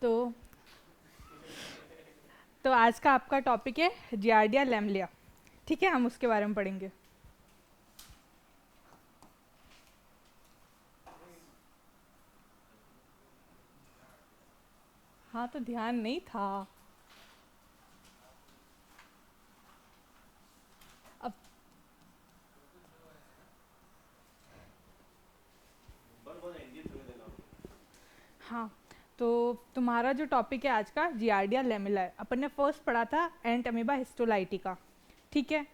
तो तो आज का आपका टॉपिक है जियार्डिया लैमलिया। ठीक है, हम उसके बारे में पढ़ेंगे। हाँ, तो ध्यान नहीं था। अब हाँ, तो तुम्हारा जो टॉपिक है आज का जियार्डिया लैमेला है। अपन ने फर्स्ट पढ़ा था एंट अमीबा हिस्टोलाइटिका। ठीक है,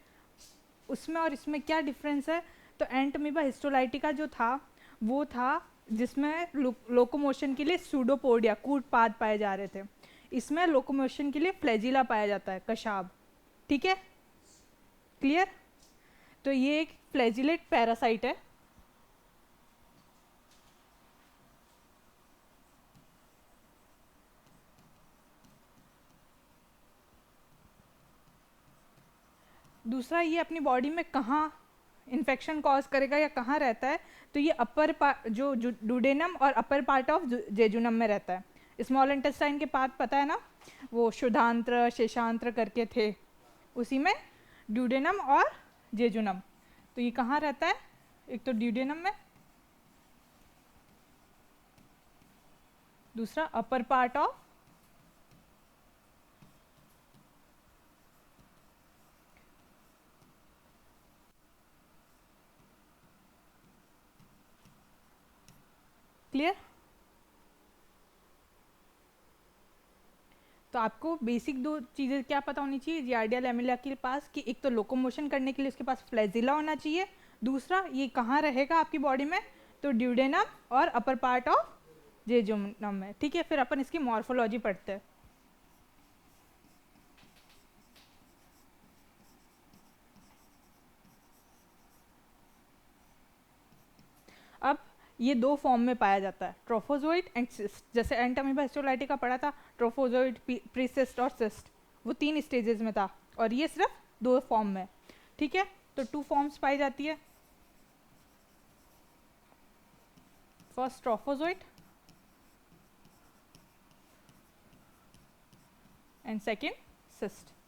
उसमें और इसमें क्या डिफरेंस है? तो एंट अमीबा हिस्टोलाइटिका जो था वो था जिसमें लोकोमोशन के लिए सूडोपोडिया कूट पाद पाए जा रहे थे। इसमें लोकोमोशन के लिए फ्लैजिला पाया जाता है, कशाब। ठीक है, क्लियर? तो ये एक फ्लैजिलेट पैरासाइट है। दूसरा, ये अपनी बॉडी में कहाँ इन्फेक्शन कॉज करेगा या कहाँ रहता है? तो ये जो डुडेनम और अपर पार्ट ऑफ जेजुनम में रहता है। स्मॉल इंटेस्टाइन के पार्ट पता है ना, वो शुद्धांत्र शेषांत्र करके थे, उसी में ड्यूडेनम और जेजुनम। तो ये कहाँ रहता है? एक तो ड्यूडेनम में, दूसरा अपर पार्ट ऑफ क्लियर। तो आपको बेसिक दो चीज़ें क्या पता होनी चाहिए जियार्डिया लैमेला के पास, कि एक तो लोकोमोशन करने के लिए उसके पास फ्लैजिला होना चाहिए, दूसरा ये कहाँ रहेगा आपकी बॉडी में, तो ड्यूडेनम और अपर पार्ट ऑफ जेजुनम में। ठीक है, फिर अपन इसकी मॉर्फोलॉजी पढ़ते हैं। अब ये दो फॉर्म में पाया जाता है, ट्रोफोजोइड एंड सिस्ट। जैसे एंट अमीबा हिस्टोलाइटिका पढ़ा था, ट्रोफोजोइड, प्रीसिस्ट और सिस्ट, वो 3 स्टेजेस में था, और ये सिर्फ 2 फॉर्म में। ठीक है, तो 2 फॉर्म्स पाई जाती है। First trophozoite and second cyst.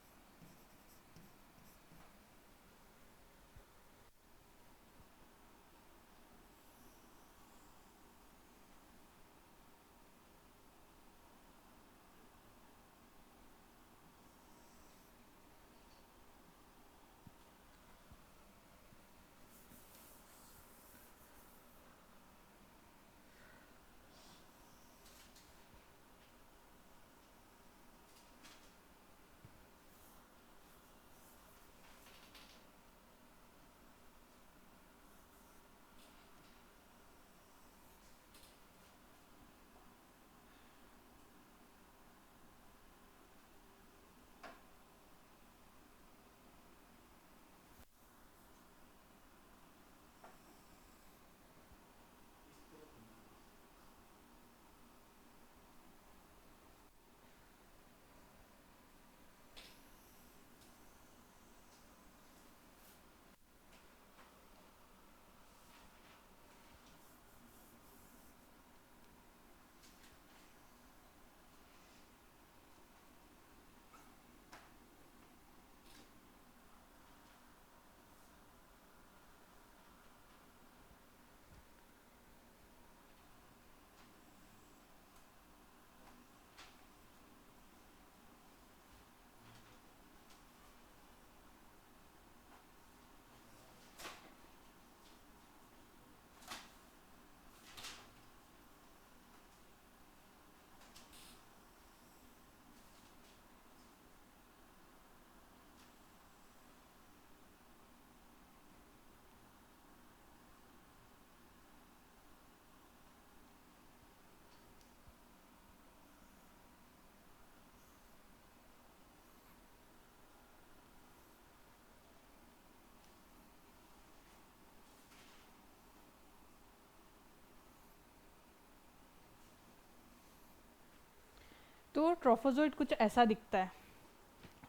तो ट्रोफोजोइड कुछ ऐसा दिखता है।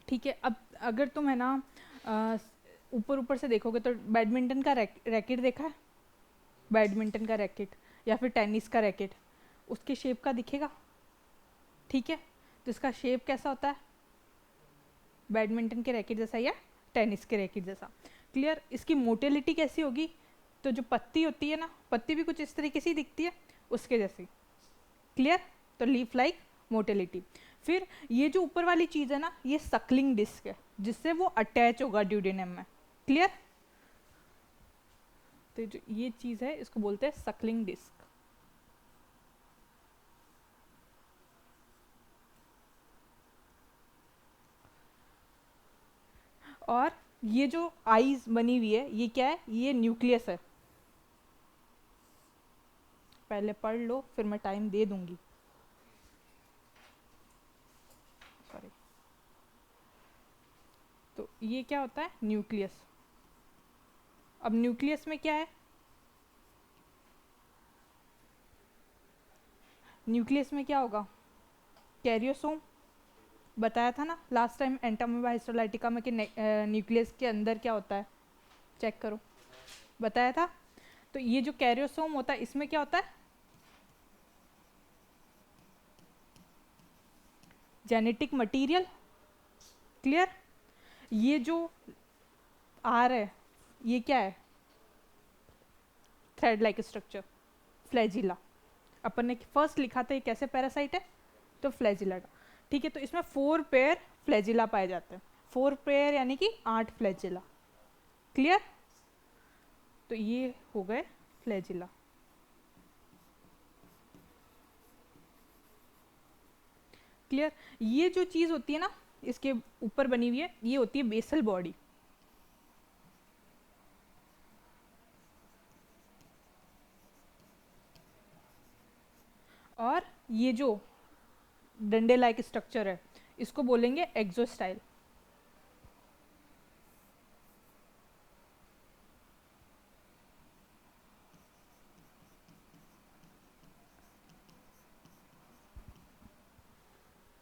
ठीक है, अब अगर तुम है ना ऊपर ऊपर से देखोगे तो बैडमिंटन का रैकेट देखा है? बैडमिंटन का रैकेट या फिर टेनिस का रैकेट, उसके शेप का दिखेगा। ठीक है, तो इसका शेप कैसा होता है, बैडमिंटन के रैकेट जैसा या टेनिस के रैकेट जैसा। क्लियर। इसकी मोटिलिटी कैसी होगी, तो जो पत्ती होती है ना, पत्ती भी कुछ इस तरीके से ही दिखती है उसके जैसी। क्लियर। तो लीफ लाइक मोटिलिटी। फिर ये जो ऊपर वाली चीज़ है ना, ये सक्लिंग डिस्क है जिससे वो अटैच होगा ड्यूडेनम में। क्लियर। तो जो ये चीज़ है इसको बोलते हैं सक्लिंग डिस्क। और ये जो आईज बनी हुई है ये क्या है, ये न्यूक्लियस है। पहले पढ़ लो फिर मैं टाइम दे दूंगी। सॉरी। तो ये क्या होता है, न्यूक्लियस। अब न्यूक्लियस में क्या है, न्यूक्लियस में क्या होगा, कैरियोसोम। बताया था ना लास्ट टाइम एंटामीबा हिस्टोलाइटिका में कि न्यूक्लियस के अंदर क्या होता है, चेक करो, बताया था। तो ये जो कैरियोसोम होता है इसमें क्या होता है, जेनेटिक मटेरियल। क्लियर। ये जो आर है ये क्या है, थ्रेड लाइक स्ट्रक्चर, फ्लैजिला। अपन ने फर्स्ट लिखा था ये कैसे पैरासाइट है, तो फ्लैजिला का। ठीक है, तो इसमें 4 पेयर फ्लैजिला पाए जाते हैं। 4 पेयर यानी कि 8 फ्लैजिला। क्लियर। तो ये हो गए फ्लैजिला। क्लियर। ये जो चीज होती है ना इसके ऊपर बनी हुई है, ये होती है बेसल बॉडी। और ये जो डंडे लाइक स्ट्रक्चर है इसको बोलेंगे एक्सोस्टाइल।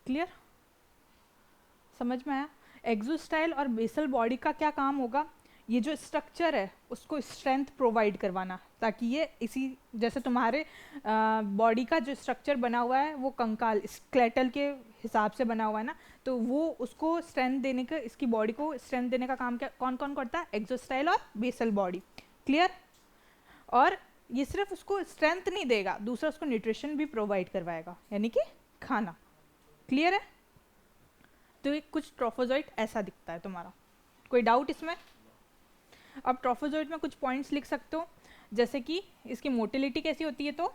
क्लियर, समझ में आया। एक्सोस्टाइल और बेसल बॉडी का क्या काम होगा, ये जो स्ट्रक्चर है उसको स्ट्रेंथ प्रोवाइड करवाना, ताकि ये इसी जैसे तुम्हारे बॉडी का जो स्ट्रक्चर बना हुआ है वो कंकाल स्केलेटल के हिसाब से बना हुआ है ना, तो वो उसको स्ट्रेंथ देने का, इसकी बॉडी को स्ट्रेंथ देने का काम क्या कौन कौन करता है, एक्सोस्टाइल और बेसल बॉडी। क्लियर। और ये सिर्फ उसको स्ट्रेंथ नहीं देगा, दूसरा उसको न्यूट्रिशन भी प्रोवाइड करवाएगा, यानी कि खाना। क्लियर है। तो ये कुछ ट्रोफोजोइट ऐसा दिखता है तुम्हारा। कोई डाउट इसमें। अब ट्रोफोजोइट में कुछ पॉइंट्स लिख सकते हो, जैसे कि इसकी मोटिलिटी कैसी होती है, तो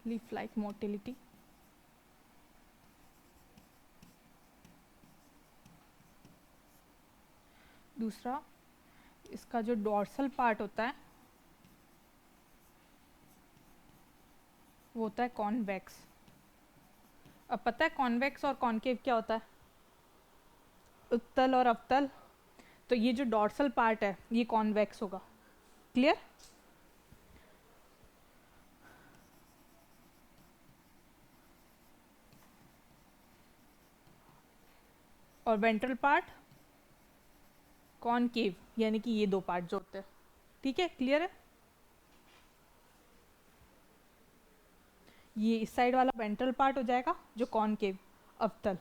लीफ लाइक मोटिलिटी। दूसरा इसका जो डॉर्सल पार्ट होता है वो होता है कॉन्वेक्स। अब पता है कॉन्वेक्स और कॉन्केव क्या होता है, उत्तल और अवतल। तो ये जो डॉर्सल पार्ट है ये कॉन्वेक्स होगा। क्लियर। और वेंट्रल पार्ट कॉनकेव, यानी कि ये दो पार्ट जो होते हैं। ठीक है, क्लियर है। ये इस साइड वाला वेंट्रल पार्ट हो जाएगा जो कॉनकेव, अवतल,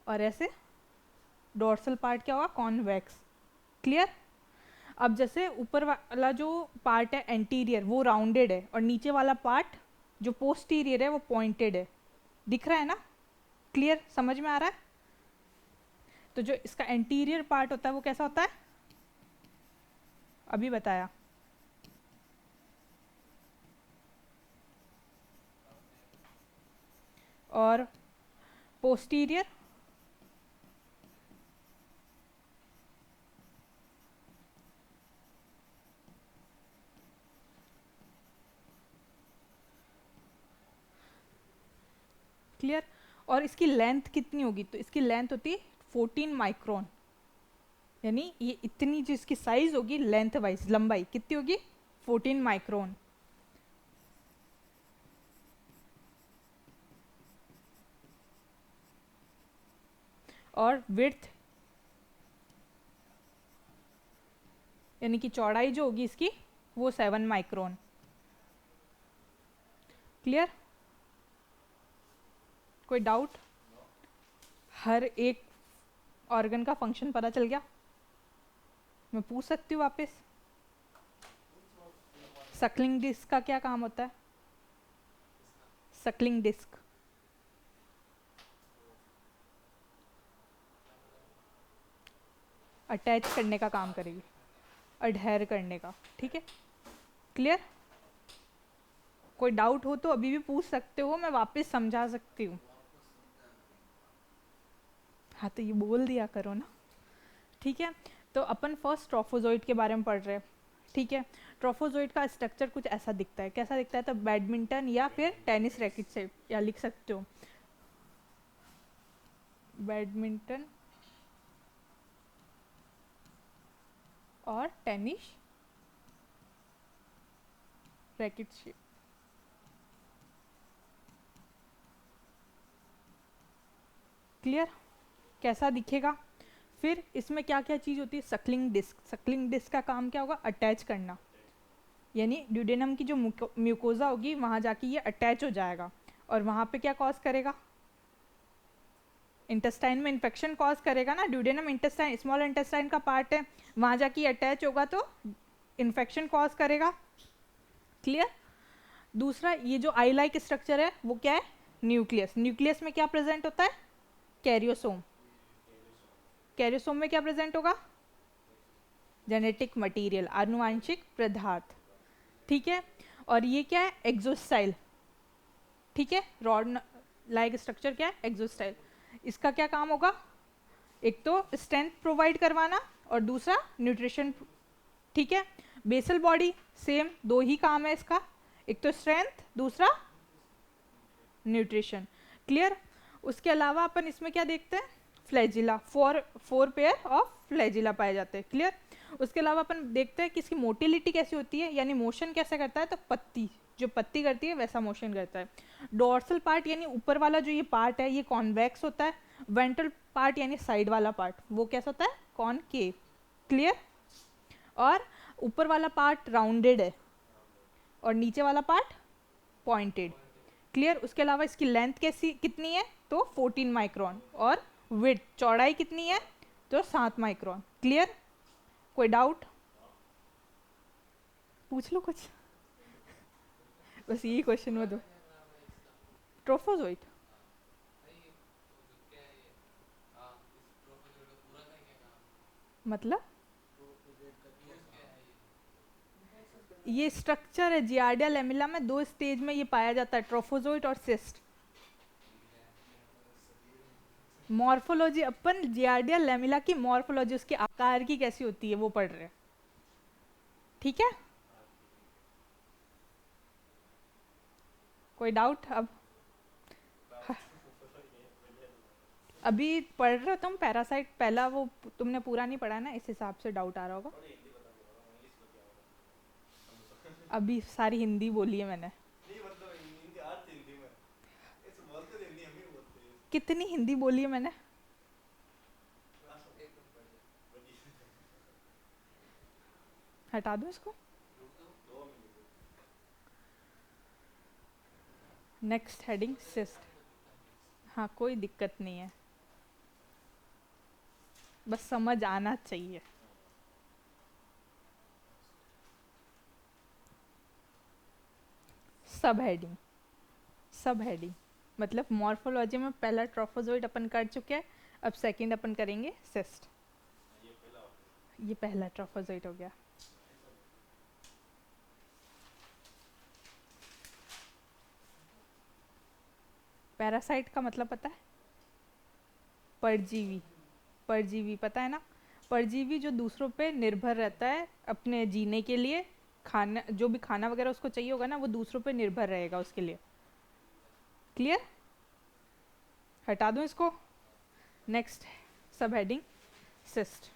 और ऐसे डॉर्सल पार्ट क्या होगा, कॉन्वेक्स। क्लियर। अब जैसे ऊपर वाला जो पार्ट है एंटीरियर वो राउंडेड है, और नीचे वाला पार्ट जो पोस्टीरियर है वो पॉइंटेड है, दिख रहा है ना। क्लियर, समझ में आ रहा है। तो जो इसका एंटीरियर पार्ट होता है वो कैसा होता है, अभी बताया। और पोस्टीरियर क्लियर। और इसकी लेंथ कितनी होगी, तो इसकी लेंथ होती है 14 माइक्रोन, यानी ये इतनी जो इसकी साइज होगी लेंथ वाइज, लंबाई कितनी होगी, 14 माइक्रोन। और विड्थ यानी कि चौड़ाई जो होगी इसकी वो 7 माइक्रोन। क्लियर? कोई डाउट? हर एक ऑर्गन का फंक्शन पता चल गया? मैं पूछ सकती हूँ वापस, सक्लिंग डिस्क का क्या काम होता है? सक्लिंग डिस्क अटैच करने का काम करेगी, अडहेयर करने का। ठीक है, क्लियर? कोई डाउट हो तो अभी भी पूछ सकते हो, मैं वापस समझा सकती हूँ। हाँ तो ये बोल दिया करो ना। ठीक है, तो अपन फर्स्ट ट्रोफोजोइट के बारे में पढ़ रहे हैं। ठीक है, ट्रोफोजोइट का स्ट्रक्चर कुछ ऐसा दिखता है। कैसा दिखता है? तो बैडमिंटन या फिर टेनिस रैकेट से, या लिख सकते हो बैडमिंटन और टेनिस रैकेट शेप। क्लियर? कैसा दिखेगा? फिर इसमें क्या क्या चीज़ होती है? सक्लिंग डिस्क। सक्लिंग डिस्क का काम क्या होगा? अटैच करना, यानी ड्यूडेनम की जो म्यूकोजा होगी वहाँ जाके ये अटैच हो जाएगा और वहाँ पे क्या कॉज करेगा? इंटेस्टाइन में इन्फेक्शन कॉज करेगा ना। ड्यूडेनम इंटेस्टाइन स्मॉल इंटेस्टाइन का पार्ट है, वहाँ जाके अटैच होगा तो इन्फेक्शन कॉज करेगा। क्लियर? दूसरा, ये जो आई लाइक स्ट्रक्चर है वो क्या है? न्यूक्लियस। न्यूक्लियस में क्या प्रेजेंट होता है? कैरियोसोम। कैरियोसोम में क्या प्रेजेंट होगा? जेनेटिक मटेरियल, आनुवांशिक पदार्थ। ठीक है, और ये क्या है? एक्सोस्टाइल। ठीक है, रॉड लाइक स्ट्रक्चर क्या है? एक्सोस्टाइल। इसका क्या काम होगा? एक तो स्ट्रेंथ प्रोवाइड करवाना और दूसरा न्यूट्रिशन। ठीक है, बेसल बॉडी सेम, दो ही काम है इसका, एक तो स्ट्रेंथ, दूसरा न्यूट्रिशन। क्लियर? उसके अलावा अपन इसमें क्या देखते हैं? Flagella, four pair of flagella पाए जाते हैं। क्लियर? उसके अलावा अपन देखते हैं कि इसकी मोटिलिटी कैसी होती है, यानी मोशन कैसे करता है? तो पत्ती, जो पत्ती करती है वैसा मोशन करता है। डोर्सल पार्ट यानी ऊपर वाला जो ये पार्ट है ये कॉन्वेक्स होता है। वेंट्रल पार्ट यानी साइड वाला पार्ट वो कैसा होता है? कॉनकेव। क्लियर? और ऊपर वाला पार्ट राउंडेड है और नीचे वाला पार्ट पॉइंटेड। क्लियर? उसके अलावा इसकी लेंथ कैसी कितनी है? तो 14 माइक्रोन। और विड्थ, चौड़ाई कितनी है? तो 7 माइक्रोन। क्लियर? कोई डाउट? पूछ लो कुछ, बस यही क्वेश्चन में दो। ट्रोफोजोइट मतलब ये स्ट्रक्चर है जियार्डिया लेमिला में, दो स्टेज में ये पाया जाता है, ट्रोफोजोइट और सिस्ट। मॉर्फोलॉजी, अपन जियार्डिया लेमिला की मॉर्फोलॉजी, उसके आकार की कैसी होती है वो पढ़ रहे हैं। ठीक है, कोई डाउट? अब अभी पढ़ रहे हो तुम पैरासाइट, पहला वो तुमने पूरा नहीं पढ़ा ना, इस हिसाब से डाउट आ रहा होगा। अभी सारी हिंदी बोली है मैंने। कितनी हिंदी बोली है मैंने? हटा दो इसको। Next heading cyst. हाँ कोई दिक्कत नहीं है, बस समझ आना चाहिए। सब हेडिंग, सब हेडिंग मतलब मॉर्फोलॉजी में पहला ट्रोफोजोइट अपन कर चुके हैं, अब सेकंड अपन करेंगे सिस्ट। ये पहला ट्रोफोजोइट हो गया। पैरासाइट का मतलब पता है? परजीवी। परजीवी पता है ना? परजीवी जो दूसरों पे निर्भर रहता है अपने जीने के लिए, खाना जो भी खाना वगैरह उसको चाहिए होगा ना वो दूसरों पे निर्भर रहेगा उसके लिए। क्लियर? हटा दूं इसको। नेक्स्ट सब हेडिंग सिस्ट।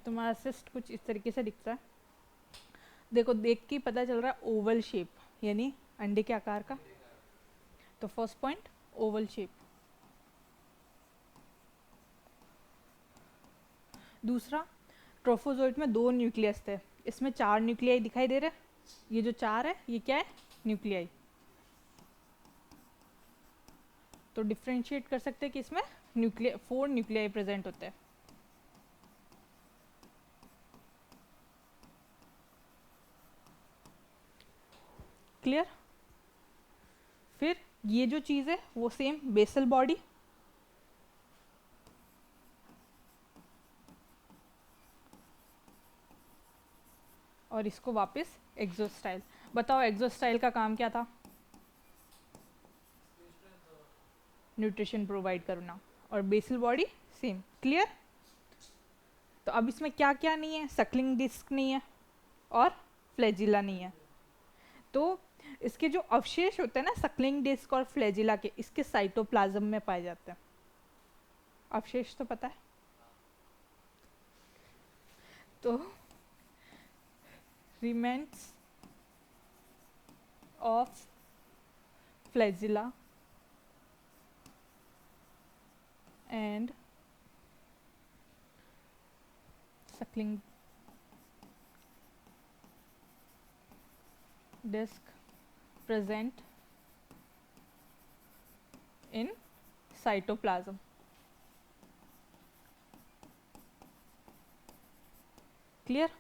तुम्हारा सिस्ट कुछ इस तरीके से दिखता है। देखो, देख के ही पता चल रहा है ओवल शेप, यानी अंडे के आकार का। तो फर्स्ट पॉइंट ओवल शेप। दूसरा, ट्रोफोजोइट में 2 न्यूक्लियस थे, इसमें 4 न्यूक्लियाई दिखाई दे रहे हैं। ये जो 4 है ये क्या है? न्यूक्लियाई। तो डिफ्रेंशिएट कर सकते हैं कि इसमें 4 न्यूक्लियाई प्रेजेंट होते हैं। क्लियर? फिर ये जो चीज़ है वो सेम बेसल बॉडी, और इसको वापस एक्सोस्टाइल। बताओ एक्सोस्टाइल का काम क्या था? न्यूट्रिशन प्रोवाइड करना। और बेसल बॉडी सेम। क्लियर? तो अब इसमें क्या क्या नहीं है? सक्लिंग डिस्क नहीं है और फ्लैजिला नहीं है। तो इसके जो अवशेष होते हैं ना सक्लिंग डिस्क और फ्लैजिला के, इसके साइटोप्लाज्म में पाए जाते हैं। अवशेष तो पता है। तो remains of flagella and suckling disc present in cytoplasm. Clear?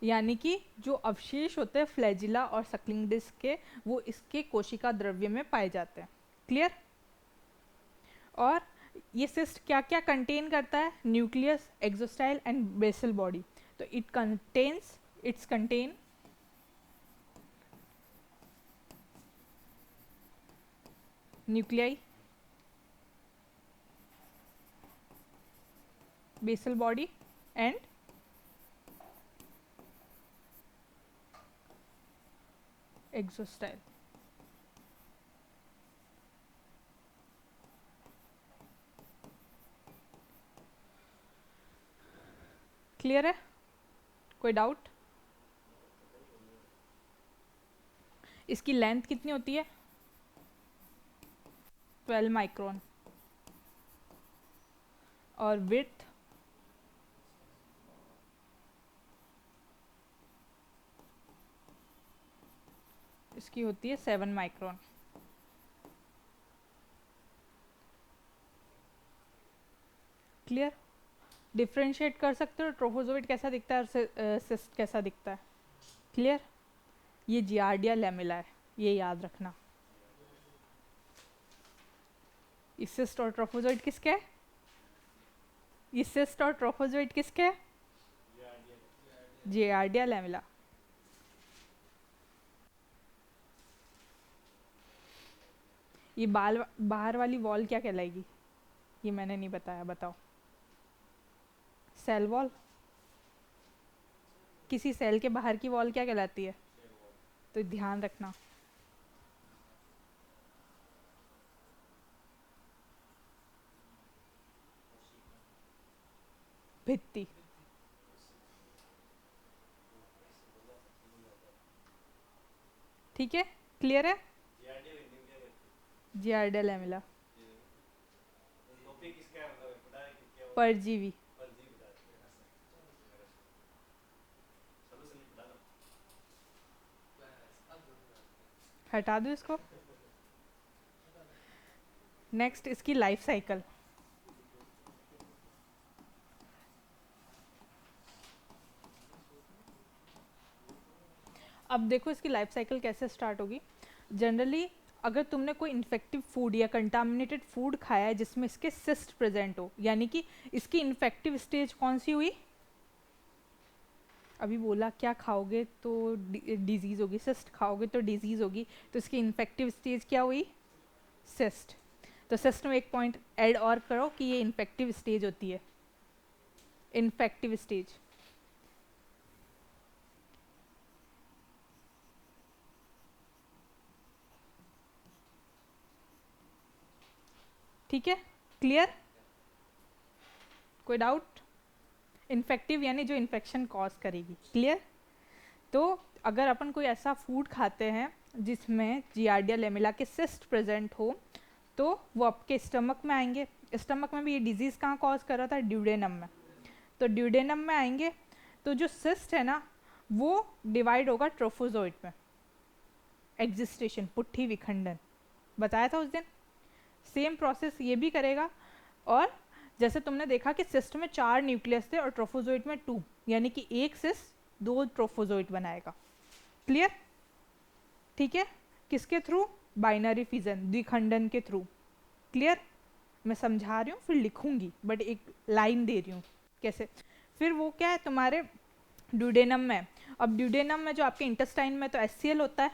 यानी कि जो अवशेष होते हैं फ्लैजिला और सक्लिंग डिस्क के, वो इसके कोशिका द्रव्य में पाए जाते हैं। क्लियर? और ये सिस्ट क्या क्या कंटेन करता है? Nucleus, axostyle and basal body. तो it's contain nuclei, basal body and axostyle. Clear है? कोई डाउट? इसकी लेंथ कितनी होती है? 12 माइक्रोन। और विड्थ इसकी होती है 7 माइक्रोन। क्लियर? डिफ्रेंशिएट कर सकते हो ट्रोफोजोइट कैसा दिखता है और सिस्ट कैसा दिखता है। क्लियर? ये जियार्डिया लैमेला है, ये याद रखना। ये सिस्ट और ट्रोफोजोइट किसके है? ये सिस्ट और ट्रोफोजोइट किसके है? Giardia lamella. ये बाहर वाली वॉल क्या कहलाएगी? ये मैंने नहीं बताया, बताओ। Cell wall. किसी सेल के बाहर की वॉल क्या कहलाती है? तो ध्यान रखना। भित्ति। ठीक है? क्लियर है? Giardia lamella. परजीवी। हटा दो इसको। नेक्स्ट इसकी लाइफ साइकिल। अब देखो इसकी लाइफ साइकिल कैसे स्टार्ट होगी। जनरली अगर तुमने कोई इन्फेक्टिव फूड या कंटामिनेटेड फूड खाया है जिसमें इसके सिस्ट प्रेजेंट हो, यानी कि इसकी इन्फेक्टिव स्टेज कौन सी हुई? अभी बोला क्या खाओगे तो डिजीज़ होगी, सिस्ट खाओगे तो डिजीज़ होगी। तो इसकी इन्फेक्टिव स्टेज क्या हुई? सिस्ट। तो सिस्ट में एक पॉइंट ऐड और करो कि ये इन्फेक्टिव स्टेज होती है। Infective stage. ठीक है? क्लियर? कोई डाउट? इन्फेक्टिव यानी जो इन्फेक्शन कॉज करेगी। क्लियर? तो अगर अपन कोई ऐसा फूड खाते हैं जिसमें जियार्डिया लेमिला के सिस्ट प्रेजेंट हो तो वो आपके स्टमक में आएंगे। स्टमक में भी ये डिजीज़ कहाँ कॉज कर रहा था? ड्यूडेनम में। तो ड्यूडेनम में आएंगे तो जो सिस्ट है ना वो डिवाइड होगा ट्रोफोजोइट में। एग्जिस्टेशन, पुट्ठी विखंडन बताया था उस दिन। सेम प्रोसेस ये भी करेगा। और जैसे तुमने देखा कि सिस्ट में 4 न्यूक्लियस थे और ट्रोफोजोइट में 2, यानी कि एक सिस्ट 2 ट्रोफोजोइट बनाएगा। क्लियर? ठीक है। किसके थ्रू? बाइनरी फिजन, द्विखंडन के थ्रू। क्लियर? मैं समझा रही हूँ फिर लिखूंगी, बट एक लाइन दे रही हूँ कैसे। फिर वो क्या है तुम्हारे ड्यूडेनम में। अब ड्यूडेनम में जो आपके इंटेस्टाइन में तो HCl होता है,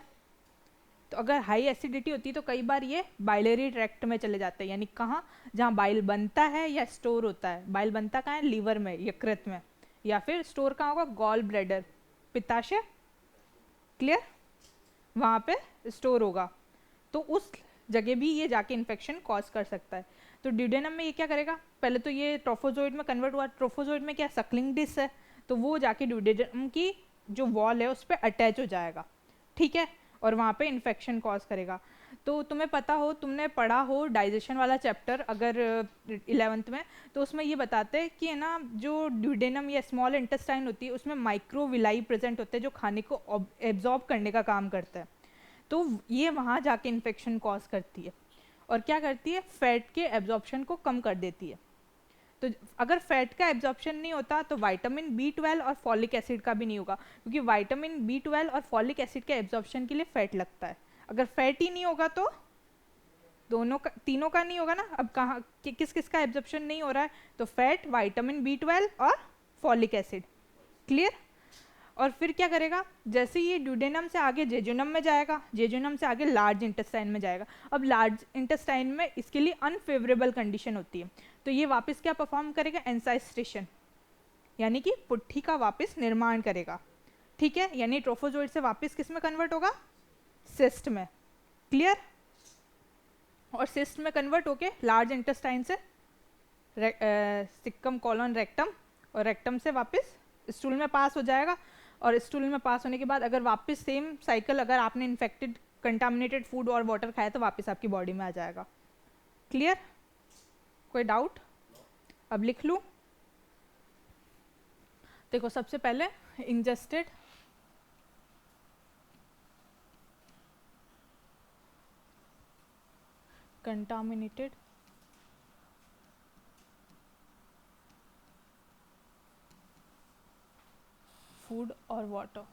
तो अगर हाई एसिडिटी होती है तो कई बार ये बाइलरी ट्रैक्ट में चले जाते हैं, यानी कहाँ? जहाँ बाइल बनता है या स्टोर होता है। बाइल बनता कहाँ है? लीवर में, यकृत में। या फिर स्टोर कहाँ होगा? गॉल ब्लैडर, पित्ताशय। क्लियर? वहाँ पे स्टोर होगा, तो उस जगह भी ये जाके इन्फेक्शन कॉज कर सकता है। तो ड्यूडेनम में ये क्या करेगा? पहले तो ये ट्रोफोजोइड में कन्वर्ट हुआ। ट्रोफोजोइड में क्या? सक्लिंग डिश है, तो वो जाके ड्यूडेनम की जो वॉल है उस पर अटैच हो जाएगा। ठीक है? और वहाँ पे इन्फेक्शन कॉज करेगा। तो तुम्हें पता हो, तुमने पढ़ा हो डाइजेशन वाला चैप्टर अगर 11th में, तो उसमें ये बताते हैं कि है ना जो ड्यूडेनम या स्मॉल इंटेस्टाइन होती है उसमें माइक्रोविलाई प्रेजेंट होते हैं जो खाने को एब्जॉर्ब करने का काम करता है। तो ये वहाँ जाके इन्फेक्शन कॉज करती है। और क्या करती है? फैट के एब्जॉर्प्शन को कम कर देती है। तो अगर फैट का एब्जॉर्प्शन नहीं होता तो विटामिन B12 और फॉलिक एसिड का भी नहीं होगा, क्योंकि विटामिन B12 और फॉलिक एसिड के एब्जॉर्प्शन के लिए फैट लगता है। अगर फैट ही नहीं होगा तो दोनों का, तीनों का नहीं होगा ना। अब कहाँ किस किस का एब्जॉर्प्शन नहीं हो रहा है? तो फैट, विटामिन B12 और फॉलिक एसिड। क्लियर? और फिर क्या करेगा? जैसे ये ड्यूडेनम से आगे जेजुनम में जाएगा, जेजुनम से आगे लार्ज इंटेस्टाइन में जाएगा। अब लार्ज इंटेस्टाइन में इसके लिए अनफेवरेबल कंडीशन होती है, तो ये वापस क्या परफॉर्म करेगा? एंसाइस्टेशन, यानी कि पुट्ठी का वापस निर्माण करेगा। ठीक है? यानी ट्रोफोजोइड से वापस किस में कन्वर्ट होगा? सिस्ट में। क्लियर? और सिस्ट में कन्वर्ट होके लार्ज इंटेस्टाइन से सिक्कम कॉलन रेक्टम, और रेक्टम से वापस स्टूल में पास हो जाएगा। और स्टूल में पास होने के बाद अगर वापस सेम साइकिल, अगर आपने इन्फेक्टेड कंटामिनेटेड फूड और वाटर खाया तो वापस आपकी बॉडी में आ जाएगा। क्लियर? कोई डाउट? अब लिख लूँ? देखो, सबसे पहले इंजेस्टेड कंटामिनेटेड फूड और वाटर।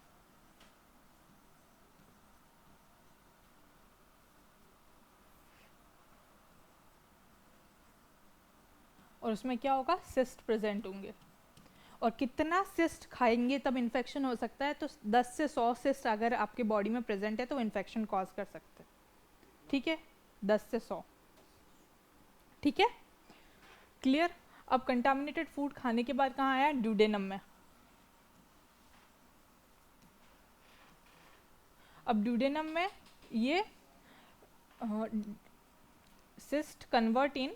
और उसमें क्या होगा? सिस्ट प्रेजेंट होंगे। और कितना सिस्ट खाएंगे तब इन्फेक्शन हो सकता है? तो 10 से 100 सिस्ट अगर आपके बॉडी में प्रेजेंट है तो इन्फेक्शन कॉज कर सकते हैं। ठीक है? 10 से 100। ठीक है? क्लियर? अब कंटामिनेटेड फूड खाने के बाद कहाँ आया? ड्यूडेनम में। अब ड्यूडेनम में ये cyst convert in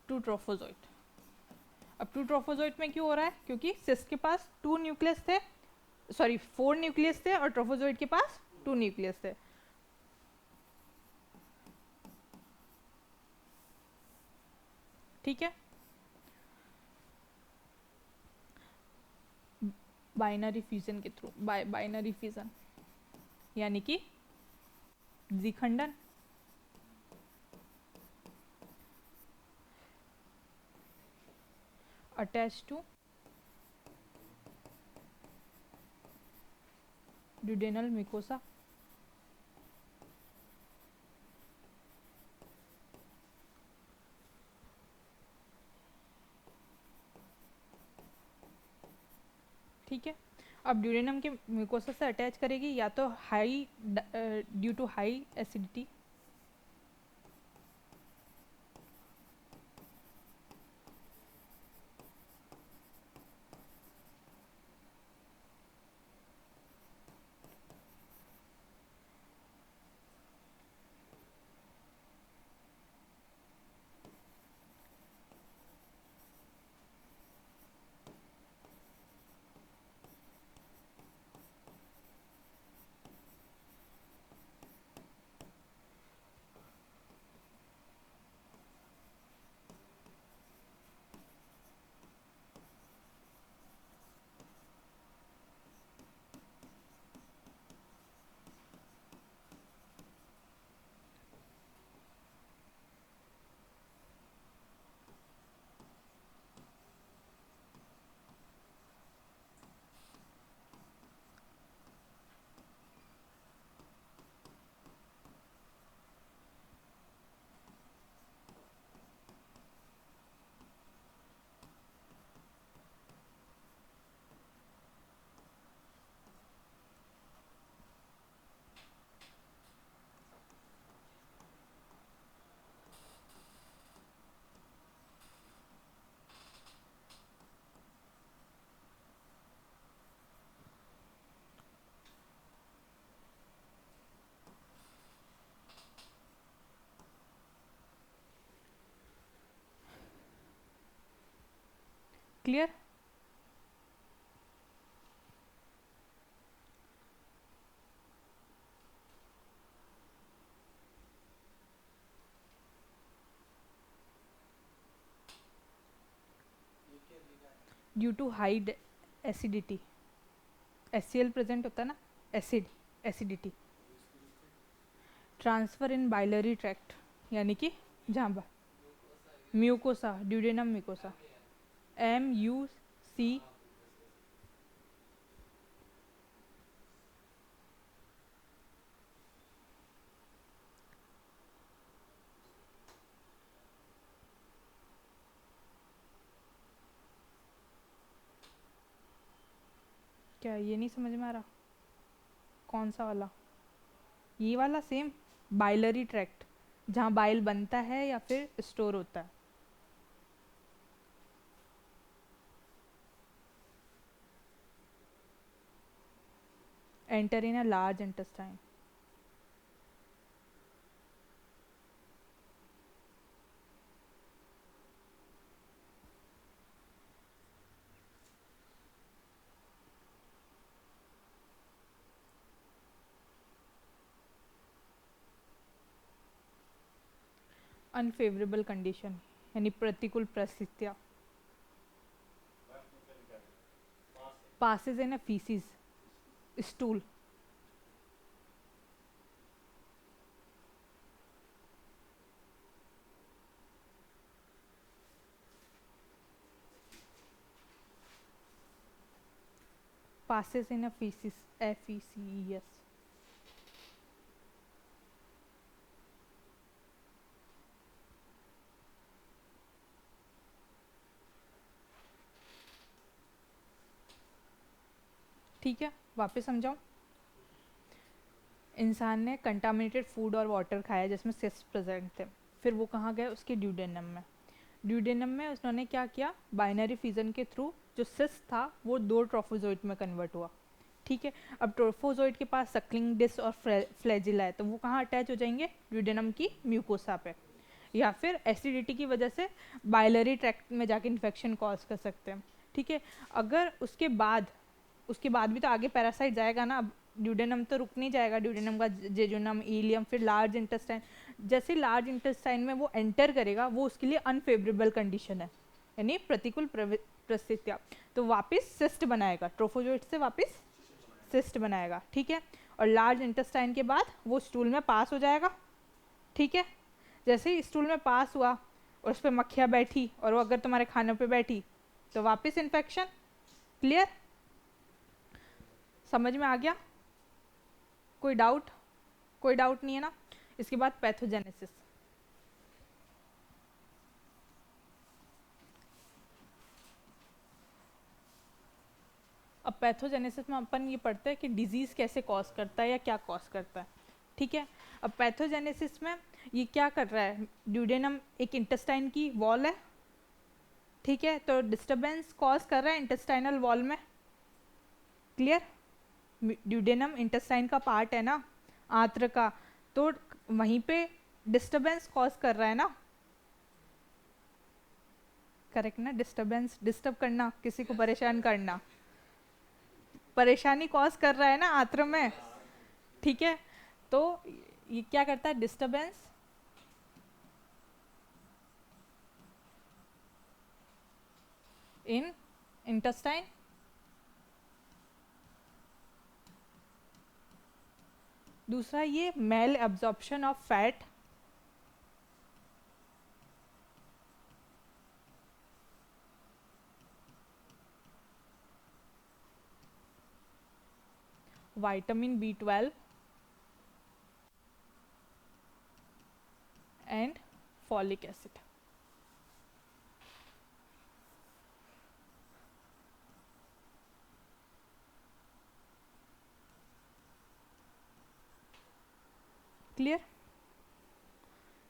to trophozoite. अब टू ट्रोफोजोइट में क्यों हो रहा है? क्योंकि सिस्ट के पास 2 न्यूक्लियस थे, सॉरी 4 न्यूक्लियस थे, और ट्रोफोजोइट के पास 2 न्यूक्लियस थे। ठीक है? बाइनरी फ्यूजन के थ्रू, बाइनरी फ्यूजन यानी कि द्विखंडन। Attach to duodenal mucosa. ठीक है? अब ड्यूडेनम के म्यूकोसा से अटैच करेगी या तो high due to high acidity, clear? Due to high acidity, HCl present होता है ना, acidity, transfer in biliary tract, यानी कि जहाँ म्यूकोसा, ड्यूडेनम म्यूकोसा, MUC, क्या ये नहीं समझ में आ रहा? कौन सा वाला? ये वाला सेम, बाइलरी ट्रैक्ट, जहाँ बाइल बनता है या फिर स्टोर होता है। Enter in a large intestine, unfavourable condition, यानी प्रतिकूल परिस्थितियाँ। Passes in a faeces, stool, passes in a feces, FECES। ठीक है, वापस समझाऊं। इंसान ने कंटामिनेटेड फूड और वाटर खाया जिसमें सिस्ट प्रेजेंट थे, फिर वो कहाँ गए? उसके ड्यूडेनम में। ड्यूडेनम में उन्होंने क्या किया? बाइनरी फिजन के थ्रू जो सिस्ट था वो 2 ट्रोफोजोइट में कन्वर्ट हुआ। ठीक है, अब ट्रोफोजोइट के पास सक्लिंग डिस्क और फ्लैजिला है, तो वो कहाँ अटैच हो जाएंगे? ड्यूडेनम की म्यूकोसा पे, या फिर एसिडिटी की वजह से बाइलरी ट्रैक्ट में जाके इन्फेक्शन कॉज कर सकते हैं। ठीक है, अगर उसके बाद भी तो आगे पैरासाइट जाएगा ना। अब ड्यूडेनम तो रुक नहीं जाएगा, ड्यूडेनम का जेजुनम, इलियम, फिर लार्ज इंटेस्टाइन। जैसे लार्ज इंटेस्टाइन में वो एंटर करेगा, वो उसके लिए अनफेवरेबल कंडीशन है, यानी प्रतिकूल परिस्थितियाँ। तो वापस सिस्ट बनाएगा, ट्रोफोजोइट से वापस सिस्ट बनाएगा। ठीक है, और लार्ज इंटेस्टाइन के बाद वो स्टूल में पास हो जाएगा। ठीक है, जैसे ही स्टूल में पास हुआ और उस पर मक्खियाँ बैठी और वो अगर तुम्हारे खाने पे बैठी तो वापस इन्फेक्शन। क्लियर? समझ में आ गया? कोई डाउट? कोई डाउट नहीं है ना? इसके बाद पैथोजेनेसिस। अब पैथोजेनेसिस में अपन ये पढ़ते हैं कि डिजीज़ कैसे कॉज करता है या क्या कॉज करता है। ठीक है, अब पैथोजेनेसिस में ये क्या कर रहा है? ड्यूडेनम एक इंटेस्टाइन की वॉल है। ठीक है, तो डिस्टरबेंस कॉज कर रहा है इंटेस्टाइनल वॉल में। क्लियर? ड्यूडेनम इंटेस्टाइन का पार्ट है ना, आंत्र का, तो वहीं पे डिस्टरबेंस कॉज कर रहा है ना। करेक्ट ना? डिस्टरबेंस, डिस्टर्ब करना, किसी को परेशान करना, परेशानी कॉज कर रहा है ना आंत्र में। ठीक है, तो ये क्या करता है? डिस्टरबेंस इन इंटेस्टाइन, दूसरा ये malabsorption of fat, vitamin B12 and folic acid. Clear?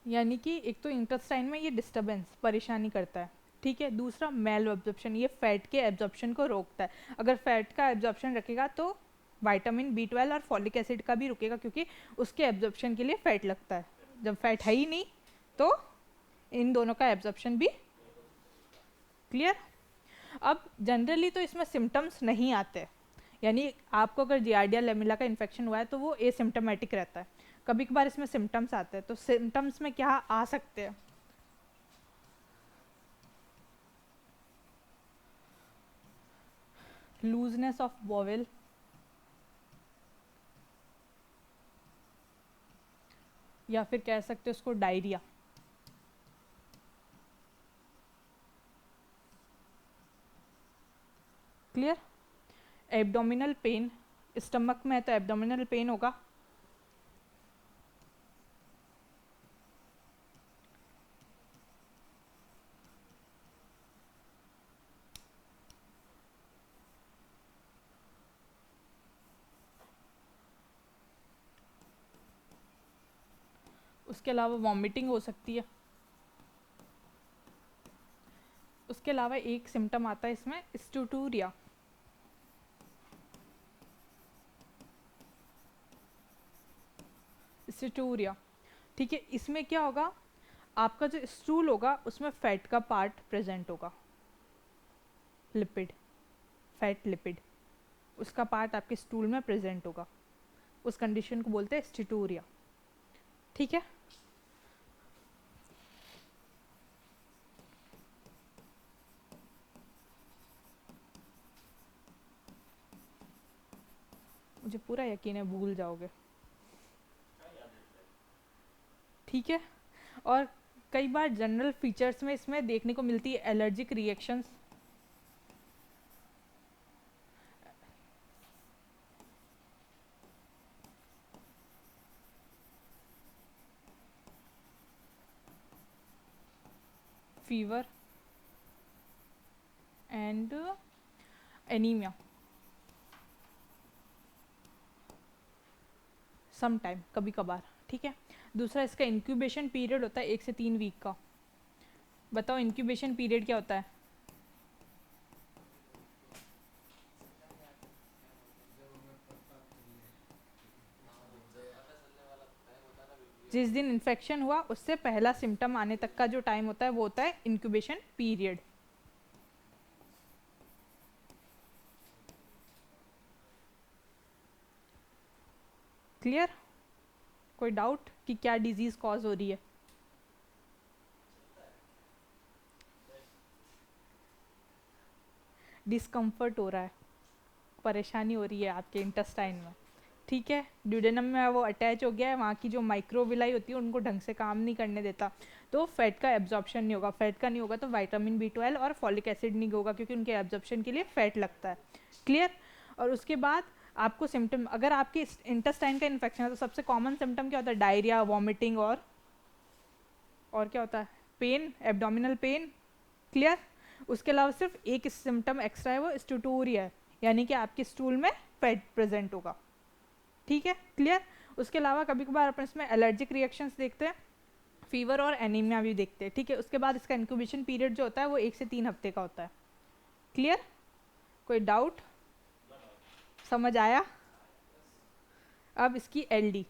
यानी कि एक तो इंटेस्टाइन में ये डिस्टरबेंस परेशानी करता है। ठीक है, दूसरा मेल एब्जॉर्प्शन, ये फैट के एब्जॉर्प्शन को रोकता है। अगर फैट का एब्जॉर्प्शन रखेगा तो विटामिन B12 और फॉलिक एसिड का भी रुकेगा, क्योंकि उसके एब्जॉर्प्शन के लिए फैट लगता है। जब फैट है ही नहीं तो इन दोनों का एब्जॉर्प्शन भी। क्लियर? अब जनरली तो इसमें सिम्टम्स नहीं आते, यानी आपको अगर जियार्डिया लेमिला का इन्फेक्शन हुआ है तो वो एसिम्टोमेटिक रहता है। कभी कभार इसमें सिम्टम्स आते हैं, तो सिम्टम्स में क्या आ सकते हैं? लूजनेस ऑफ बॉवेल, या फिर कह सकते हो उसको diarrhoea. Clear? Abdominal pain, stomach में है तो एब्डोमिनल पेन होगा। उसके अलावा वॉमिटिंग हो सकती है। उसके अलावा एक सिम्टम आता है इसमें, स्टूटूरिया। स्टूटूरिया, ठीक है। इसमें क्या होगा, आपका जो स्टूल होगा उसमें फैट का पार्ट प्रेजेंट होगा, लिपिड, फैट लिपिड, उसका पार्ट आपके स्टूल में प्रेजेंट होगा। उस कंडीशन को बोलते हैं स्टूटूरिया, ठीक है। मुझे पूरा यकीन है भूल जाओगे, ठीक है। और कई बार जनरल फीचर्स में इसमें देखने को मिलती है allergic reactions, fever and anaemia some time, कभी कभार, ठीक है। दूसरा इसका इंक्यूबेशन पीरियड होता है 1 से 3 वीक का। बताओ इंक्यूबेशन पीरियड क्या होता है? जिस दिन इन्फेक्शन हुआ उससे पहला सिम्टम आने तक का जो टाइम होता है वो होता है इंक्यूबेशन पीरियड। क्लियर? कोई डाउट कि क्या डिजीज कॉज हो रही है? डिस्कम्फर्ट हो रहा है, परेशानी हो रही है आपके इंटेस्टाइन में, ठीक है। ड्यूडेनम में वो अटैच हो गया है, वहाँ की जो माइक्रोविलाई होती है उनको ढंग से काम नहीं करने देता, तो फैट का एब्जॉर्प्शन नहीं होगा। फैट का नहीं होगा तो विटामिन B12 और फॉलिक एसिड नहीं होगा, क्योंकि उनके एब्जॉर्प्शन के लिए फैट लगता है। क्लियर? और उसके बाद आपको सिम्टम, अगर आपके इंटेस्टाइन का इन्फेक्शन है तो सबसे कॉमन सिम्टम क्या होता है? डायरिया, वॉमिटिंग, और क्या होता है? Pain, abdominal pain. क्लियर? उसके अलावा सिर्फ एक सिम्टम एक्स्ट्रा है, वो स्टूटूरिया है, यानी कि आपके स्टूल में फैट प्रेजेंट होगा, ठीक है। क्लियर? उसके अलावा कभी कभार अपन इसमें एलर्जिक रिएक्शंस देखते हैं, फीवर और एनीमिया भी देखते हैं, ठीक है। उसके बाद इसका इंक्यूबेशन पीरियड जो होता है वो 1 से 3 हफ्ते का होता है। क्लियर? कोई डाउट? समझ आया? अब इसकी LD,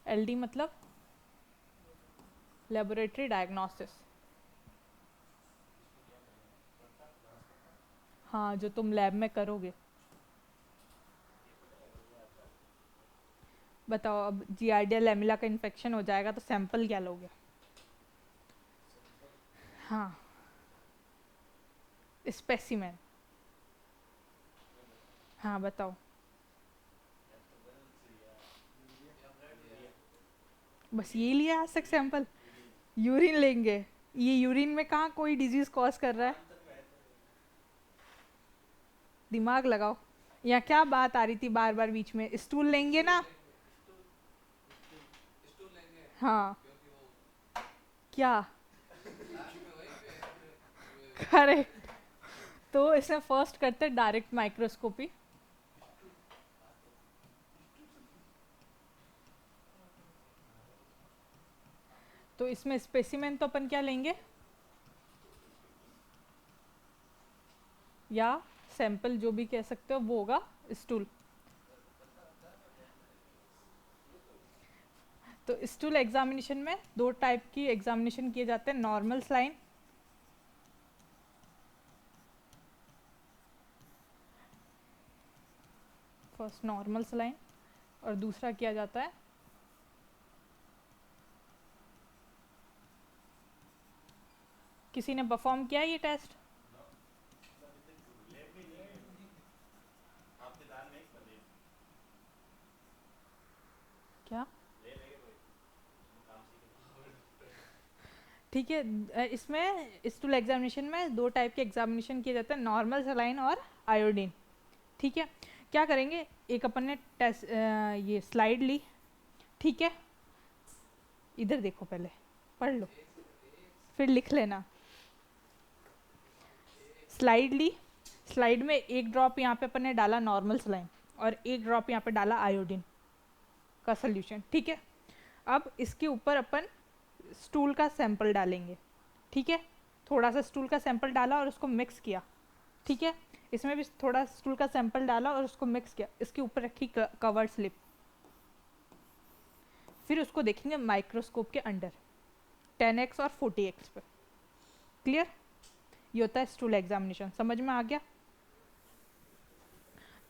LD मतलब लेबोरेटरी डायग्नोसिस। हाँ, जो तुम लैब में करोगे। बताओ, अब जियार्डिया लेमिला का इन्फेक्शन हो जाएगा तो सैंपल क्या लोगे? हाँ, स्पेसिमेन। हाँ बताओ। बस ये लिया आज तक सैंपल? यूरिन लेंगे? ये यूरिन में कहाँ कोई डिजीज कॉज कर रहा है? दिमाग लगाओ। यहाँ क्या बात आ रही थी बार बार बीच में? स्टूल लेंगे ना? हाँ, क्या? करेक्ट। तो इसमें फर्स्ट करते हैं डायरेक्ट माइक्रोस्कोपी। तो इसमें स्पेसिमेन तो अपन क्या लेंगे? या सैंपल जो भी कह सकते हो वो होगा स्टूल। तो स्टूल एग्जामिनेशन में दो टाइप की एग्जामिनेशन किए जाते हैं, normal saline, first normal saline, और दूसरा किया जाता है किसी ने परफॉर्म किया है ये टेस्ट? क्या? ठीक है, इसमें स्टूल एग्जामिनेशन में दो टाइप के एग्जामिनेशन किए जाते हैं, नॉर्मल सलाइन और आयोडीन। ठीक है, क्या करेंगे, एक अपन ने टेस्ट ये स्लाइड ली, ठीक है, इधर देखो, पहले पढ़ लो फिर लिख लेना। स्लाइड ली, स्लाइड में एक ड्रॉप यहाँ पे अपन ने डाला नॉर्मल सलाइन और एक ड्रॉप यहाँ पे डाला आयोडीन का सोल्यूशन। ठीक है, अब इसके ऊपर अपन स्टूल का सैंपल डालेंगे। ठीक है, थोड़ा सा स्टूल का सैंपल डाला और उसको मिक्स किया। ठीक है, इसमें भी थोड़ा स्टूल का सैंपल डाला और उसको मिक्स किया, इसके ऊपर रखी कवर स्लिप, फिर उसको देखेंगे माइक्रोस्कोप के अंडर 10x और 40x पे। क्लियर? ये होता है स्टूल एग्जामिनेशन, समझ में आ गया?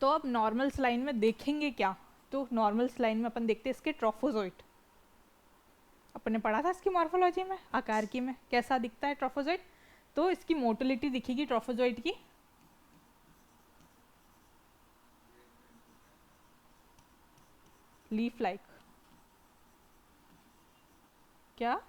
तो अब नॉर्मल स्लाइन में देखेंगे क्या, तो नॉर्मल स्लाइन में अपन देखते हैं इसके ट्रोफोजोइट। अपन ने पढ़ा था इसकी मॉर्फोलॉजी में, आकार की में, कैसा दिखता है ट्रोफोजोइट। तो इसकी मोटिलिटी दिखेगी ट्रोफोजोइट की, लीफ लाइक। क्या?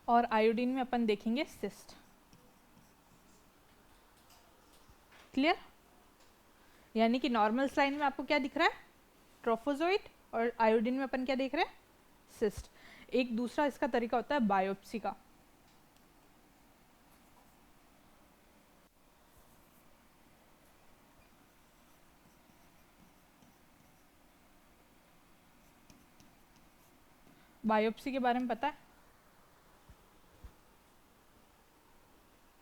और आयोडीन में अपन देखेंगे सिस्ट। क्लियर? यानी कि नॉर्मल स्लाइन में आपको क्या दिख रहा है, ट्रोफोजोइट, और आयोडीन में अपन क्या देख रहे हैं, सिस्ट। एक दूसरा इसका तरीका होता है बायोप्सी का। बायोप्सी के बारे में पता है?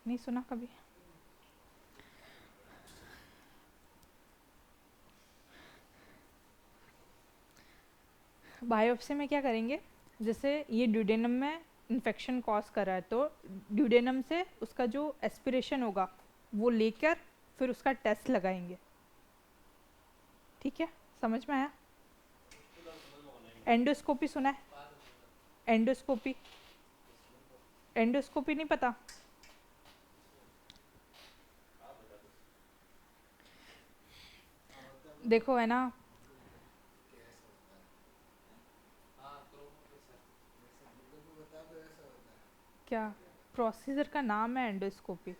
नहीं सुना कभी? बायोप्सी में क्या करेंगे, जैसे ये ड्यूडेनम में इन्फेक्शन कॉज कर रहा है, तो ड्यूडेनम से उसका जो एस्पिरेशन होगा वो लेकर फिर उसका टेस्ट लगाएंगे। ठीक है, समझ में आया? एंडोस्कोपी सुना है? एंडोस्कोपी, एंडोस्कोपी नहीं पता? देखो है ना, क्या प्रोसीजर का नाम है एंडोस्कोपी?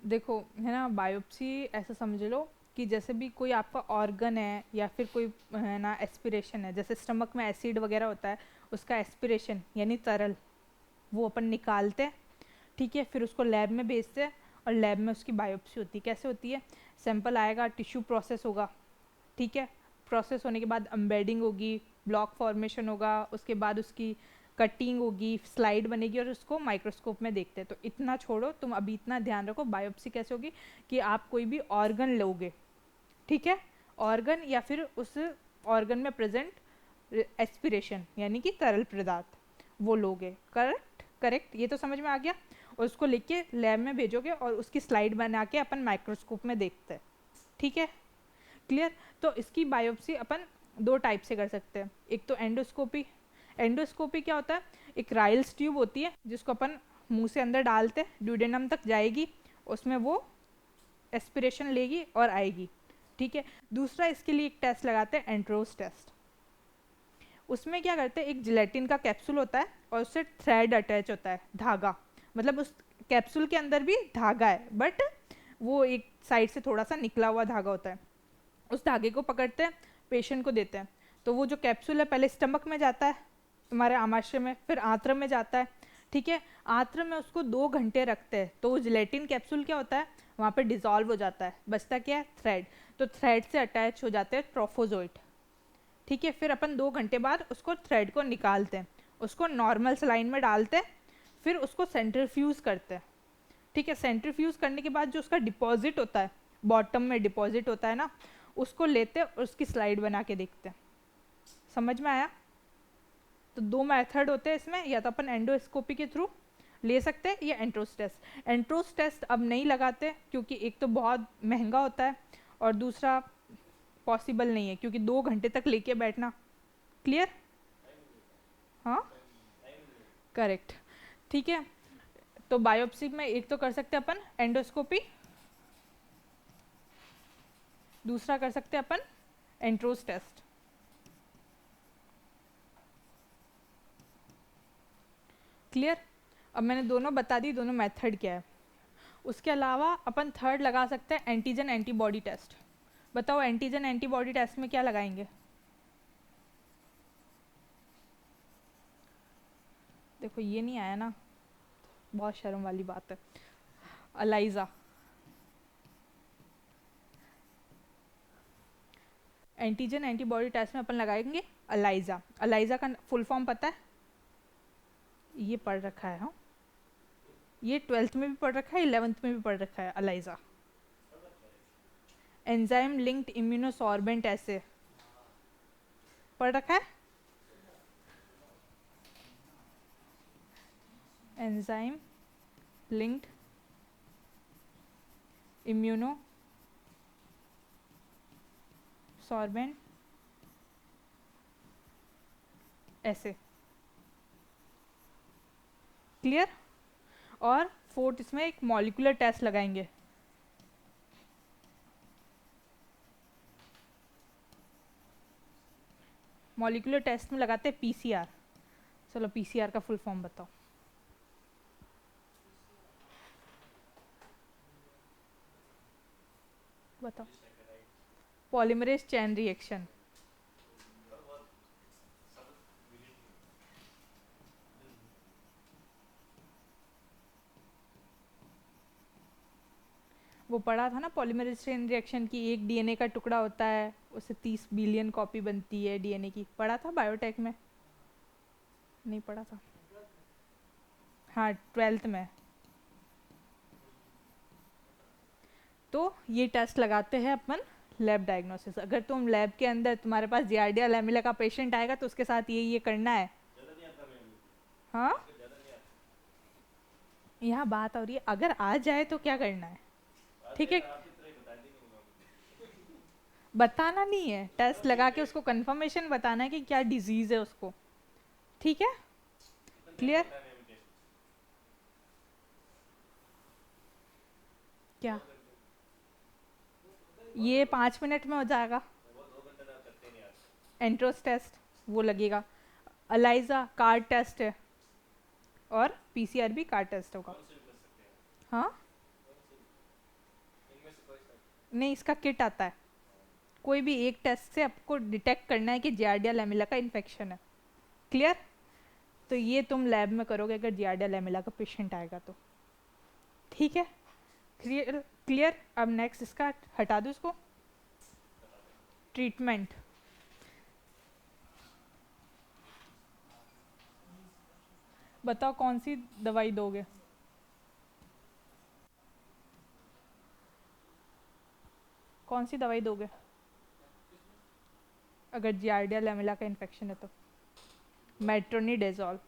देखो है ना, बायोप्सी ऐसा समझ लो कि जैसे भी कोई आपका ऑर्गन है या फिर कोई है ना एस्पिरेशन है, जैसे स्टमक में एसिड वगैरह होता है, उसका एस्पिरेशन यानी तरल, वो अपन निकालते हैं। ठीक है, फिर उसको लैब में भेजते हैं और लैब में उसकी बायोप्सी होती है। कैसे होती है, सैंपल आएगा, टिश्यू प्रोसेस होगा। ठीक है, प्रोसेस होने के बाद एम्बेडिंग होगी, ब्लॉक फॉर्मेशन होगा, उसके बाद उसकी कटिंग होगी, स्लाइड बनेगी और उसको माइक्रोस्कोप में देखते हैं। तो इतना छोड़ो, तुम अभी इतना ध्यान रखो, बायोप्सी कैसे होगी कि आप कोई भी ऑर्गन लोगे, ठीक है, ऑर्गन या फिर उस ऑर्गन में प्रेजेंट एस्पिरेशन यानी कि तरल पदार्थ वो लोगे। करेक्ट? करेक्ट, ये तो समझ में आ गया। और उसको लेके लैब में भेजोगे और उसकी स्लाइड बना के अपन माइक्रोस्कोप में देखते हैं। ठीक है, क्लियर? तो इसकी बायोप्सी अपन दो टाइप से कर सकते हैं, एक तो एंडोस्कोपी। एंडोस्कोपी क्या होता है, एक राइल्स ट्यूब होती है जिसको अपन मुंह से अंदर डालते हैं, ड्यूडेनम तक जाएगी, उसमें वो एस्पिरेशन लेगी और आएगी। ठीक है, दूसरा इसके लिए एक टेस्ट लगाते हैं, एंट्रोस टेस्ट। उसमें क्या करते हैं, एक जिलेटिन का कैप्सूल होता है और उससे थ्रेड अटैच होता है, धागा, मतलब उस कैप्सूल के अंदर भी धागा है बट वो एक साइड से थोड़ा सा निकला हुआ धागा होता है। उस धागे को पकड़ते हैं, पेशेंट को देते हैं। तो वो जो कैप्सूल है पहले स्टमक में जाता है, तुम्हारे आमाशय में, फिर आंत्र में जाता है। ठीक है, आंत्र में उसको 2 घंटे रखते हैं, तो वो जिलेटिन कैप्सूल क्या होता है, वहाँ पे डिजॉल्व हो जाता है, बचता क्या है, थ्रेड। तो थ्रेड से अटैच हो जाते हैं ट्रोफोजोइट। ठीक है, फिर अपन 2 घंटे बाद उसको थ्रेड को निकालते हैं, उसको नॉर्मल सलाइन में डालते हैं, फिर उसको सेंट्रीफ्यूज करते हैं। ठीक है, सेंट्रीफ्यूज करने के बाद जो उसका डिपॉजिट होता है, बॉटम में डिपॉजिट होता है ना, उसको लेते हैं और उसकी स्लाइड बना के देखते हैं। समझ में आया? तो 2 मेथड होते हैं इसमें, या तो अपन एंडोस्कोपी के थ्रू ले सकते हैं या एंट्रोस टेस्ट। एंट्रोस टेस्ट अब नहीं लगाते क्योंकि एक तो बहुत महंगा होता है और दूसरा पॉसिबल नहीं है क्योंकि 2 घंटे तक लेके बैठना। क्लियर? हाँ, करेक्ट। ठीक है, तो बायोप्सी में एक तो कर सकते हैं अपन एंडोस्कोपी, दूसरा कर सकते हैं अपन एंट्रोस टेस्ट। क्लियर? अब मैंने दोनों बता दी, दोनों मेथड क्या है। उसके अलावा अपन थर्ड लगा सकते हैं एंटीजन एंटीबॉडी टेस्ट। बताओ एंटीजन एंटीबॉडी टेस्ट में क्या लगाएंगे? देखो ये नहीं आया ना, बहुत शर्म वाली बात है। अलाइजा, एंटीजन एंटीबॉडी टेस्ट में अपन लगाएंगे अलाइजा। अलाइजा का फुल फॉर्म पता है? ये पढ़ रखा है, हाँ, ये 12th में भी पढ़ रखा है, 11th में भी पढ़ रखा है अलाइजा। एंजाइम लिंक्ड इम्यूनोसॉर्बेंट ऐसे पढ़ रखा है। एंजाइम लिंक्ड इम्यूनोसॉर्बेंट ऐसे। क्लियर? और फोर्थ इसमें एक मॉलिक्यूलर टेस्ट लगाएंगे। मॉलिक्यूलर टेस्ट में लगाते हैं पीसीआर। चलो पीसीआर का फुल फॉर्म बताओ। बताओ। Polymerase chain reaction. वो पढ़ा था ना पॉलीमरेज चेन रिएक्शन की, एक डीएनए का टुकड़ा होता है, उससे 30 बिलियन कॉपी बनती है डीएनए की। पढ़ा था बायोटेक में? नहीं पढ़ा था? हाँ, 12th में। तो ये टेस्ट लगाते हैं अपन लैब डायग्नोसिस। अगर तुम लैब के अंदर तुम्हारे पास जियार्डिया लैमिला का पेशेंट आएगा तो उसके साथ ये करना है। हाँ, यहाँ बात हो रही है अगर आ जाए तो क्या करना है। ठीक है, बताना नहीं है, टेस्ट लगा के उसको कंफर्मेशन बताना है कि क्या डिजीज है उसको। ठीक है, क्लियर? क्या ये 5 मिनट में हो जाएगा? एंट्रोस टेस्ट वो लगेगा, अलाइजा कार्ड टेस्ट है, और पीसीआर भी कार्ड टेस्ट होगा। हाँ, नहीं, इसका किट आता है। कोई भी एक टेस्ट से आपको डिटेक्ट करना है कि जियार्डिया लैमिला का इन्फेक्शन है। क्लियर? तो ये तुम लैब में करोगे अगर जियार्डिया लैमिला का पेशेंट आएगा तो। ठीक है, क्लियर? क्लियर? अब नेक्स्ट इसका हटा दो इसको। ट्रीटमेंट। बताओ कौन सी दवाई दोगे? कौन सी दवाई दोगे अगर जियार्डिया लैमिला का इन्फेक्शन है तो? मेट्रोनिडेजोल।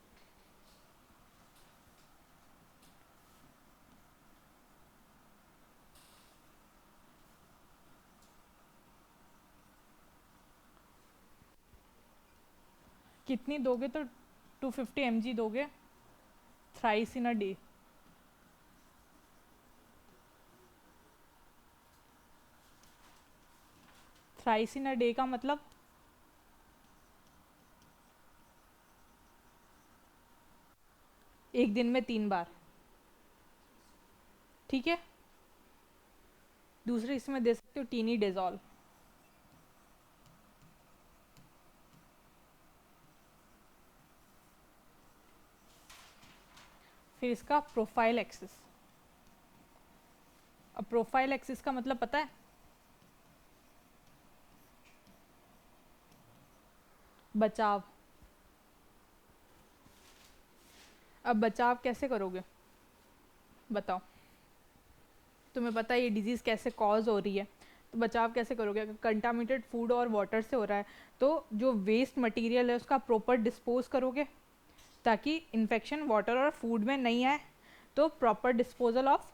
कितनी दोगे? तो 250 mg दोगे, thrice in a day. Thrice in a day का मतलब एक दिन में 3 बार। ठीक है, दूसरे इसमें दे सकते हो टीनी डेजोल। फिर इसका प्रोफाइल एक्सिस। अब प्रोफाइल एक्सिस का मतलब पता है? बचाव। अब बचाव कैसे करोगे बताओ? तुम्हें पता है ये डिजीज़ कैसे कॉज हो रही है, तो बचाव कैसे करोगे? अगर कंटामिनेटेड फूड और वाटर से हो रहा है तो जो वेस्ट मटेरियल है उसका प्रॉपर डिस्पोज करोगे ताकि इन्फेक्शन वाटर और फूड में नहीं आए। तो प्रॉपर डिस्पोजल ऑफ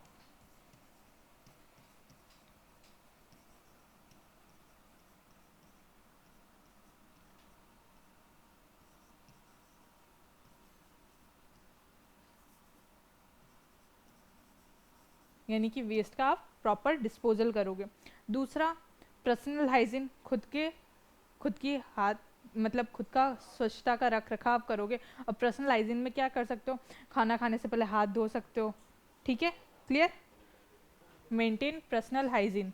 यानी कि वेस्ट का आप प्रॉपर डिस्पोजल करोगे। दूसरा, पर्सनल हाइजीन, खुद की हाथ मतलब खुद का स्वच्छता का रख रखाव करोगे। और पर्सनल हाइजीन में क्या कर सकते हो? खाना खाने से पहले हाथ धो सकते हो। ठीक है, क्लियर? Maintain personal hygiene.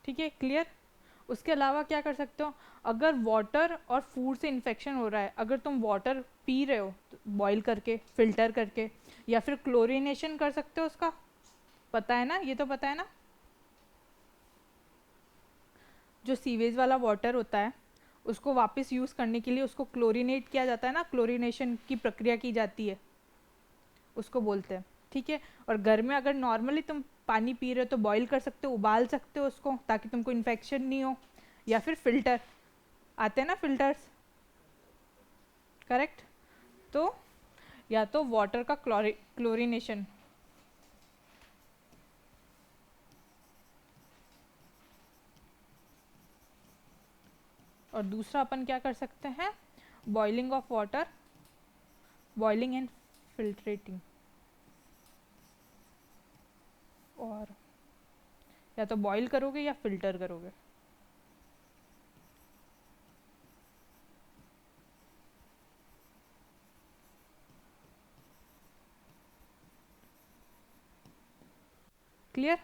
ठीक है, क्लियर? उसके अलावा क्या कर सकते हो? अगर वाटर और फूड से इन्फेक्शन हो रहा है, अगर तुम वाटर पी रहे हो बॉईल करके, फिल्टर करके, या फिर क्लोरिनेशन कर सकते हो उसका, पता है ना? ये तो पता है ना? जो सीवेज वाला वाटर होता है उसको वापस यूज़ करने के लिए उसको क्लोरीनेट किया जाता है ना, क्लोरीनेशन की प्रक्रिया की जाती है, उसको बोलते हैं। ठीक है, और घर में अगर नॉर्मली तुम पानी पी रहे हो तो बॉईल कर सकते हो, उबाल सकते हो उसको ताकि तुमको इन्फेक्शन नहीं हो। या फिर फिल्टर आते हैं ना, फिल्टर्स, करेक्ट? तो या तो वाटर का क्लोरीनेशन, और दूसरा अपन क्या कर सकते हैं? Boiling of water, boiling and filtrating. और या तो बॉईल करोगे या फिल्टर करोगे। क्लियर?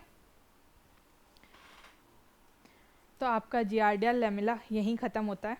तो आपका जियार्डिया लेमिला यहीं ख़त्म होता है।